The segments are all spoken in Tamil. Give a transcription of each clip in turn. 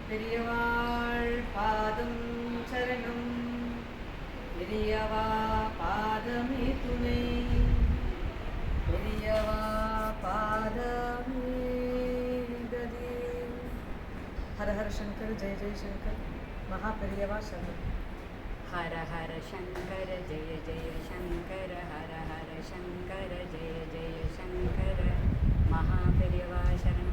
பெரியவாள் பாதம் சரணம், பெரியவா பாதமே துணை, பெரியவா பாதமே கதி. ஹர ஹர சங்கர், ஜெய ஜெய சங்கர், மகா பெரியவா சரணம். ஹர ஹர சங்கர ஜெய ஜெய சங்கர, ஹர ஹர சங்கர ஜெய ஜெய சங்கர, மகா பெரியவா சரணம்.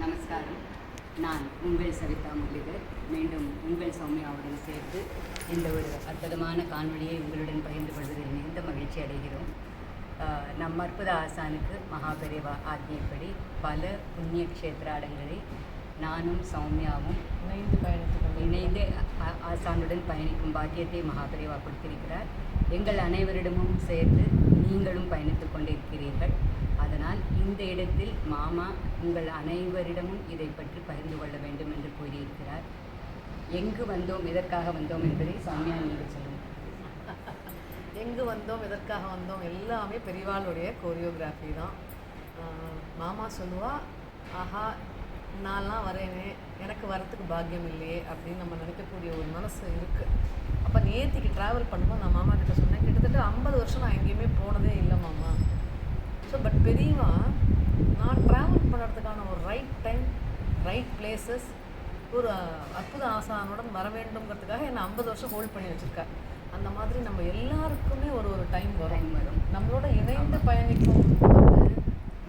நமஸ்காரம். நான் உங்கள் சவிதா முரளிதர். மீண்டும் உங்கள் சௌமியாவுடன் சேர்த்து இந்த ஒரு அற்புதமான காணொளியை உங்களுடன் பகிர்ந்து கொள்வதில் மிகுந்த மகிழ்ச்சி அடைகிறோம். நம் அற்புத ஆசானுக்கு மகாபெரிவா ஆத்மியப்படி பல புண்ணிய க்ஷேத்திராடங்களை நானும் சௌமியாவும் இணைந்து ஆசானுடன் பயணிக்கும் பாக்கியத்தை மகாபெரிவா கொடுத்திருக்கிறார். எங்கள் அனைவரிடமும் சேர்ந்து நீங்களும் பயணித்து கொண்டிருக்கிறீர்கள். அதனால் இந்த இடத்தில் மாமா உங்கள் அனைவரிடமும் இதை பற்றி பகிர்ந்து கொள்ள வேண்டும் என்று கூறியிருக்கிறார். எங்கு வந்தோம், எதற்காக வந்தோம் என்பதை சௌமியா நீங்கள் சொல்லுங்கள். எங்கு வந்தோம், எதற்காக வந்தோம் எல்லாமே பெரியவாளுடைய கோரியோகிராஃபி தான். மாமா சொல்லுவா, ஆஹா நான்லாம் வரேனே, எனக்கு வரத்துக்கு பாக்கியம் இல்லையே அப்படின்னு நம்ம நினைக்கக்கூடிய ஒரு மனசு இருக்குது. அப்போ நேற்றுக்கு ட்ராவல் பண்ணும்போது நான் மாமா கிட்ட சொன்னேன், கிட்டத்தட்ட 50 வருஷம் நான் எங்கேயுமே போனதே இல்லை மாமா. ஸோ பட் பெரியவா நான் ட்ராவல் பண்ணுறதுக்கான ஒரு ரைட் டைம், ரைட் பிளேசஸ், ஒரு அற்புத ஆசானுடன் வர வேண்டுங்கிறதுக்காக என்னை 50 வருஷம் ஹோல்ட் பண்ணி வச்சுருக்கா. அந்த மாதிரி நம்ம எல்லாருக்குமே ஒரு டைம் வரும். நம்மளோட இணைந்து பயணிக்கும்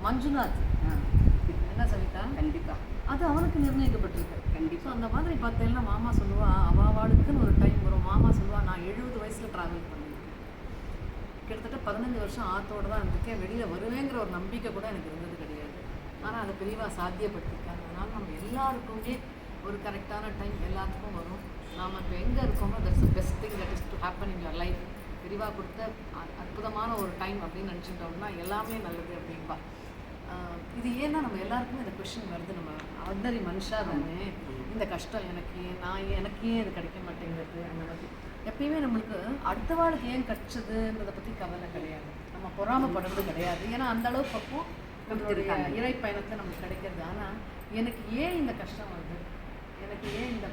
மஞ்சுநாத் என்ன சவிதா, கண்டிப்பாக அது அவனுக்கு நிர்ணயிக்கப்பட்டிருக்கு. கண்டிப்பாக அந்த மாதிரி பார்த்தீங்கன்னா மாமா சொல்லுவா, அவாவாளுக்குன்னு ஒரு டைம் வரும். மாமா சொல்லுவா, நான் 70 வயசில் ட்ராவல் பண்ணியிருக்கேன், கிட்டத்தட்ட 15 வருஷம் ஆத்தோடு தான் இருந்திருக்கேன், வெளியில் வருவேங்கிற ஒரு நம்பிக்கை கூட எனக்கு இருந்தது கிடையாது. ஆனால் அதை பெரியவா சாத்தியப்பட்டிருக்காங்க. அதனால் நம்ம எல்லாருக்குமே ஒரு கரெக்டான டைம் எல்லாத்துக்கும் வரும். நாம் இப்போ எங்கே இருக்கோமோ that's the best thing that is to happen in your life. பெரியவா கொடுத்த அற்புதமான ஒரு டைம் அப்படின்னு நினச்சிட்டோம்னா எல்லாமே நல்லது அப்படின்பா. இது ஏன்னா நம்ம எல்லாருக்குமே இந்த கொஷின் வருது, நம்ம ஆர்டினரி மனுஷா தானே, இந்த கஷ்டம் எனக்கு எனக்கு ஏன் இது கிடைக்க மாட்டேங்கிறது. அந்த மாதிரி எப்பயுமே நம்மளுக்கு அடுத்த வாழ்க்கை ஏன் கற்றுதுன்றதை பற்றி கவலை கிடையாது, நம்ம பொறாமப்படுறது கிடையாது. ஏன்னா அந்த அளவு பக்கம் நம்மளுடைய இறை பயணத்தில் நமக்கு கிடைக்கிறது. ஆனால் எனக்கு ஏன் இந்த கஷ்டம் வருது, எனக்கு ஏன் இந்த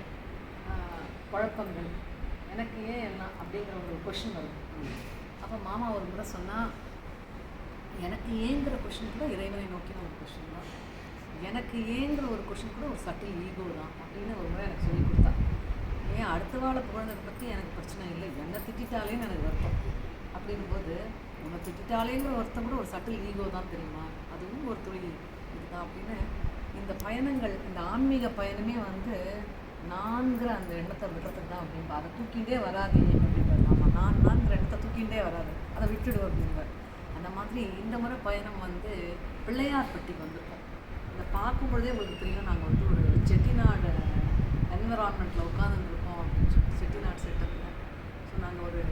குழப்பங்கள், எனக்கு ஏன் எல்லாம் அப்படிங்கிற ஒரு கொஷின் வருது. அப்போ மாமா ஒரு முறை சொன்னால், எனக்கு ஏங்கிற கொஷின் கூட இறைவனை நோக்கின ஒரு கொஷின் தான், எனக்கு ஏங்கிற ஒரு கொஷின் கூட ஒரு சட்டில் ஈகோ தான் அப்படின்னு ஒரு முறை எனக்கு சொல்லி கொடுத்தா. ஏன் அடுத்த வாழை புகழ்ந்ததை பற்றி எனக்கு பிரச்சனை இல்லை, என்னை திட்டாலேன்னு எனக்கு வருத்தம். அப்படிங்கும்போது உன்னை திட்டாலேங்கிற வருத்தம் கூட ஒரு சட்டில் ஈகோ தான் தெரியுமா, அதுவும் ஒரு துளி இதுதான் அப்படின்னு. இந்த பயணங்கள், இந்த ஆன்மீக பயணமே வந்து நான்கிற அந்த எண்ணத்தை விடுறதுக்கு தான் அப்படின்பா. அதை தூக்கிண்டே வராது அப்படின்பார் மாமா. நான்கிற எண்ணத்தை தூக்கிண்டே வராது, அதை விட்டுடு அப்படின்பார். அந்த மாதிரி இந்த முறை பயணம் வந்து பிள்ளையார்பட்டிக்கு வந்திருக்கோம். இதை பார்க்கும்பொழுதே உங்களுக்கு தெரியும், நாங்கள் வந்து ஒரு செட்டிநாடு என்விரான்மெண்ட்டில் உட்காந்துருக்கோம் அப்படின்னு சொல்லி, செட்டிநாடு செட்டப்பில். ஸோ நாங்கள் ஒரு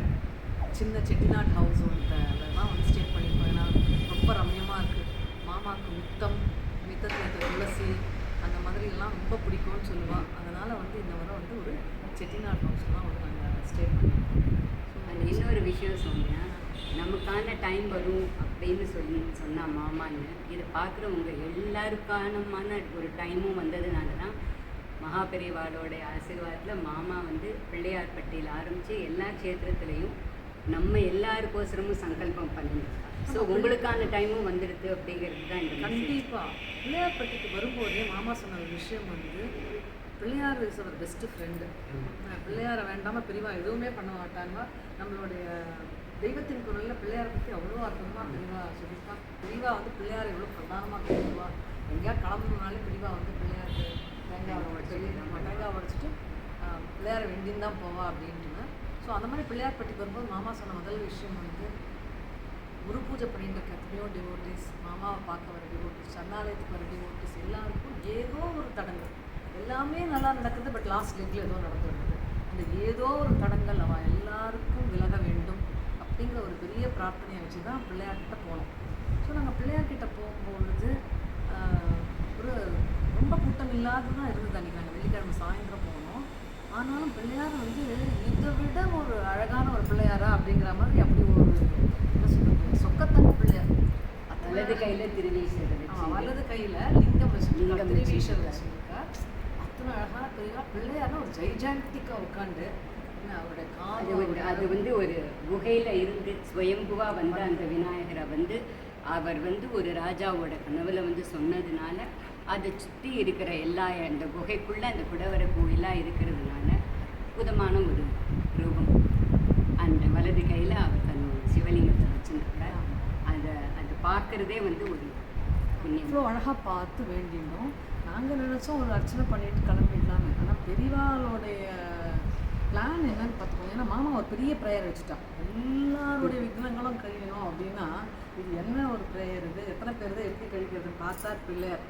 சின்ன செட்டிநாடு ஹவுஸ் அதெல்லாம் வந்து ஸ்டே பண்ணியிருக்கோம். ஏன்னா ரொம்ப ரம்யமாக இருக்குது. மாமாவுக்கு மித்தத்தில் துளசி அந்த மாதிரிலாம் ரொம்ப பிடிக்கும்னு சொல்லுவாள். அதனால் வந்து இந்த முறை வந்து ஒரு செட்டிநாடு ஹவுஸ்லாம் வந்து நாங்கள் ஸ்டே பண்ணியிருக்கோம். அந்த இன்னொரு விஷயம் சொன்னேன், நமக்கான டைம் வரும் அப்படின்னு சொன்னால் மாமான்னு, இதை பார்க்குறவங்க எல்லாருக்கானமான ஒரு டைமும் வந்ததுனால தான் மகாபெரிவாளோடைய ஆசீர்வாதத்தில் மாமா வந்து பிள்ளையார்பட்டியில் ஆரம்பித்து எல்லா க்ஷேத்திரத்துலேயும் நம்ம எல்லாருக்கோசரமும் சங்கல்பம் பண்ணியிருக்காங்க. ஸோ உங்களுக்கான டைமும் வந்துடுது அப்படிங்கிறது தான் இந்த கண்டிப்பாக. பிள்ளையார்பட்டிக்கு வரும்போதே மாமா சொன்ன ஒரு விஷயம் வந்து, Pillaiyar is our best friend. பிள்ளையாரை வேண்டாமல் பெரியவா எதுவுமே பண்ண மாட்டாங்க. நம்மளுடைய தெய்வத்தின் குரலில் பிள்ளையாரை பற்றி அவ்வளோ அர்த்தமாக பெரியவா சொல்லியிருப்பா. பெரியவா வந்து பிள்ளையாரை எவ்வளோ பிரதானமாக பேசுவா. எங்கேயா கிளம்புனாலே பெரியவா வந்து பிள்ளையாருக்கு தேங்காய் உடைச்சிட்டு பிள்ளையாரை வெண்டின்னு தான் போவா அப்படின்ட்டு. ஸோ அந்த மாதிரி பிள்ளையார்பட்டிக்கு வரும்போது மாமா சொன்ன முதல் விஷயம் வந்து, குரு பூஜை பண்ணிட்டு இருக்க எத்தனையோ டிவோட்டிஸ், மாமாவை பார்க்க வர டிவோட்டிஸ், சரணாலயத்துக்கு வர டிவோட்டிஸ் எல்லாருக்கும் ஏதோ ஒரு தடங்கள், எல்லாமே நல்லா நடக்குது. பட் லாஸ்ட் லெக்கில் ஏதோ நடந்துருக்குது. அந்த ஏதோ ஒரு தடங்கள் அவள் எல்லாருக்கும் விலக வேண்டும் அப்படிங்கிற ஒரு பெரிய பிரார்த்தனையை வச்சு தான் பிள்ளையார்கிட்ட போனோம். ஸோ நாங்கள் பிள்ளையார்கிட்ட போகும்பொழுது ஒரு ரொம்ப கூட்டம் இல்லாததான் இருந்தது. அன்றைக்கி நாங்கள் வெள்ளிக்கிழமை சாயந்தரம் போனோம். ஆனாலும் பிள்ளையார் வந்து இதை விட ஒரு அழகான ஒரு பிள்ளையாரா அப்படிங்கிற மாதிரி அப்படி ஒரு என்ன சொல்கிறது சொக்கத்தங்க பிள்ளையார். வலது கையில் திருவீஸ்வரர், வலது கையில் லிங்கம் வச்சுருக்கார், திருவீஸ்வரர் வச்சுருக்கார். அத்தனை அழகான பிள்ளையார்னா ஒரு ஜைஜாண்டிக்காக உட்காந்து அவருடைய அது வந்து ஒரு குகையில் இருந்து ஸ்வயம்புவா வந்து அந்த விநாயகரை வந்து அவர் வந்து ஒரு ராஜாவோட கனவுல வந்து சொன்னதுனால அதை சுற்றி இருக்கிற எல்லா அந்த குகைக்குள்ளே அந்த குடவர கோயிலாக இருக்கிறதுனால அற்புதமான ஒரு ரூபம். அந்த வலது கையில் அவர் தன்னோட சிவலிங்கத்தை வச்சுருக்கார். அதை பார்க்குறதே வந்து ஒரு புண்ணியம். இவ்வளோ அழகாக பார்த்து வேண்டினோம். நாங்கள் நினச்சோம் ஒரு அர்ச்சனை பண்ணிட்டு கிளம்பிடலான்னு. ஆனால் பெரியவாளுடைய பிளான் என்னன்னு பார்த்துக்கோங்க. ஏன்னா மாமா ஒரு பெரிய ப்ரேயர் வச்சுட்டான், எல்லாருடைய விக்னங்களும் கழியணும் அப்படின்னா இது என்ன ஒரு ப்ரேயர், இது எத்தனை பேர் தான் எப்படி கழிக்கிறதுன்னு பார்த்தா பிள்ளையார்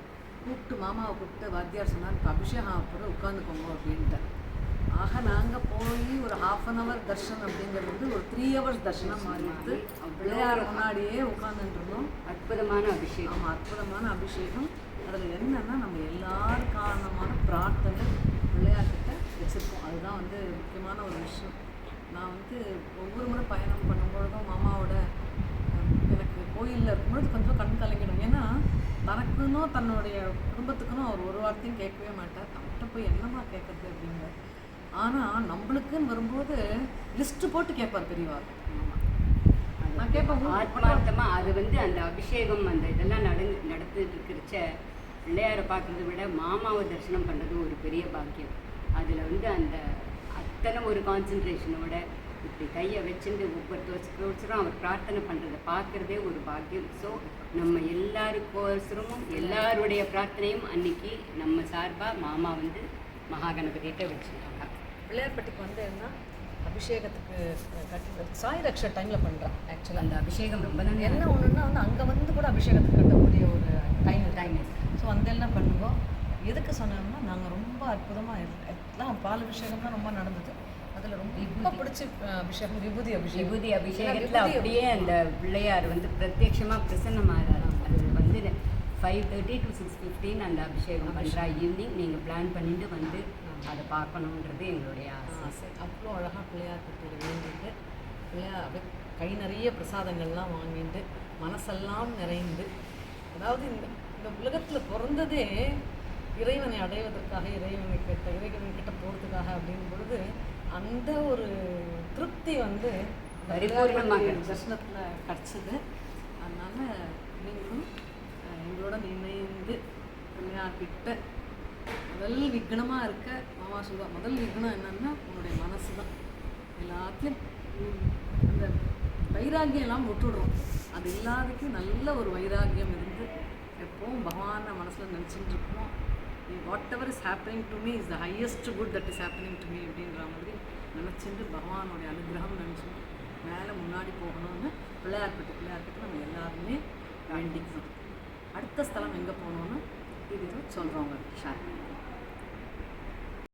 கூப்பிட்டு மாமாவை கூப்பிட்டு வாத்தியார் சொன்னார், இப்போ அபிஷேகம் அப்புறம் உட்காந்துக்கோங்க அப்படின்ட்டு. ஆக நாங்கள் போய் ஒரு 1/2 hour தர்ஷனம் அப்படிங்கிறது வந்து ஒரு 3 hours தர்ஷனம் மாறிட்டு பிள்ளையார் முன்னாடியே உட்காந்துருந்தோம். அற்புதமான அபிஷேகம். ஆமாம், அற்புதமான அபிஷேகம். அதில் என்னென்னா நம்ம எல்லாருக்கானமான பிரார்த்தனை பிள்ளையார்கிட்ட வச்சுருக்கோம். அதுதான் வந்து முக்கியமான ஒரு விஷயம். நான் வந்து ஒவ்வொரு முறை பயணம் பண்ணும்பொழுதும் மாமாவோட எனக்கு கோயிலில் இருக்கும்பொழுது கொஞ்சம் கண் கலங்கிடும். ஏன்னா தனக்குன்னோ தன்னுடைய குடும்பத்துக்குன்னோ அவர் ஒரு வார்த்தையும் கேட்கவே மாட்டார். அவர்கிட்ட போய் என்னமா கேட்குறது அப்படிங்கிற. ஆனால் நம்மளுக்குன்னு வரும்போது லிஸ்ட்டு போட்டு கேட்பார் பெரியவா. நான் கேட்பேன் ஆத்மார்த்தமாக. அது வந்து அந்த அபிஷேகம் அந்த இதெல்லாம் நடந்துட்டு இருக்கிறச்ச பிள்ளையாரை பார்க்குறத விட மாமாவை தரிசனம் பண்ணுறது ஒரு பெரிய பாக்கியம். அதில் வந்து அந்த அத்தனை ஒரு கான்சன்ட்ரேஷனோட இப்படி கையை வச்சுட்டு ஒவ்வொருத்தரும் அவர் பிரார்த்தனை பண்ணுறதை பார்க்குறதே ஒரு பாக்கியம். ஸோ நம்ம எல்லாருக்கோசரமும் எல்லாருடைய பிரார்த்தனையும் அன்னைக்கு நம்ம சார்பாக மாமா வந்து மகாகணபதியிட்ட வச்சுருக்காங்க. பிள்ளையார்பட்டிக்கு வந்து என்ன அபிஷேகத்துக்கு கட்டி சாய் ரக்ஷா டைமில் பண்ணுறான். ஆக்சுவலாக அந்த அபிஷேகம் ரொம்ப நல்லா என்ன ஒன்றுன்னா வந்து அங்கே வந்து கூட அபிஷேகத்துக்கு கட்டக்கூடிய ஒரு டைம். ஸோ அந்த எல்லாம் பண்ணுவோம். எதுக்கு சொன்னோம்னா நாங்கள் ரொம்ப அற்புதமாக எல்லாம் பால் அபிஷேகம்லாம் ரொம்ப நடந்தது. அதில் ரொம்ப பிடிச்ச அபிஷேகம் விபூதி அபிஷேகத்தில் அப்படியே அந்த பிள்ளையார் வந்து பிரத்யட்சமாக பிரசன்னமாகிறார். அது வந்து 5:30 to 6:15 அந்த அபிஷேகம் பண்ணுறா. ஈவினிங் நீங்கள் பிளான் பண்ணிட்டு வந்து அதை பார்க்கணுன்றது எங்களுடைய ஆசை. அவ்வளோ அழகாக பிள்ளையார் கிட்ட வேண்டிட்டு பிள்ளையார் அப்படியே கை நிறைய பிரசாதங்கள்லாம் வாங்கிட்டு மனசெல்லாம் நிறைந்து, அதாவது இந்த உலகத்தில் பிறந்ததே இறைவனை அடைவதற்காக, இறைவன்கிட்ட போகிறதுக்காக அப்படிங்கும் பொழுது அந்த ஒரு திருப்தி வந்து பரிபூர்ணமாக தர்ஷனத்தில் கிடச்சிது. அதனால் நீங்களும் எங்களுடன் இணைந்து பிள்ளையார்கிட்ட முதல் விக்னமாக இருக்க மாமா சொல்லுவா, முதல் விக்னம் என்னன்னா உன்னுடைய மனசு தான். எல்லாத்தையும் அந்த வைராக்கியம் எல்லாம் விட்டுடுறோம். அது எல்லாத்துக்கும் நல்ல ஒரு வைராக்கியம் இருந்து எப்போவும் பகவானை மனசில் நினச்சிட்டு இருக்கோம். What ever is happening to me is the highest good that is happening to me அப்படின்ற மாதிரி நினச்சிட்டு பகவானுடைய அனுகிரகம் நினச்சிட்டு மேலே முன்னாடி போகணும்னு பிள்ளையார்கிட்ட நம்ம எல்லாருமே வேண்டிக்கணும். அடுத்த ஸ்தலம் எங்கே போகணுன்னு இது சொல்கிறவங்க ஷேர்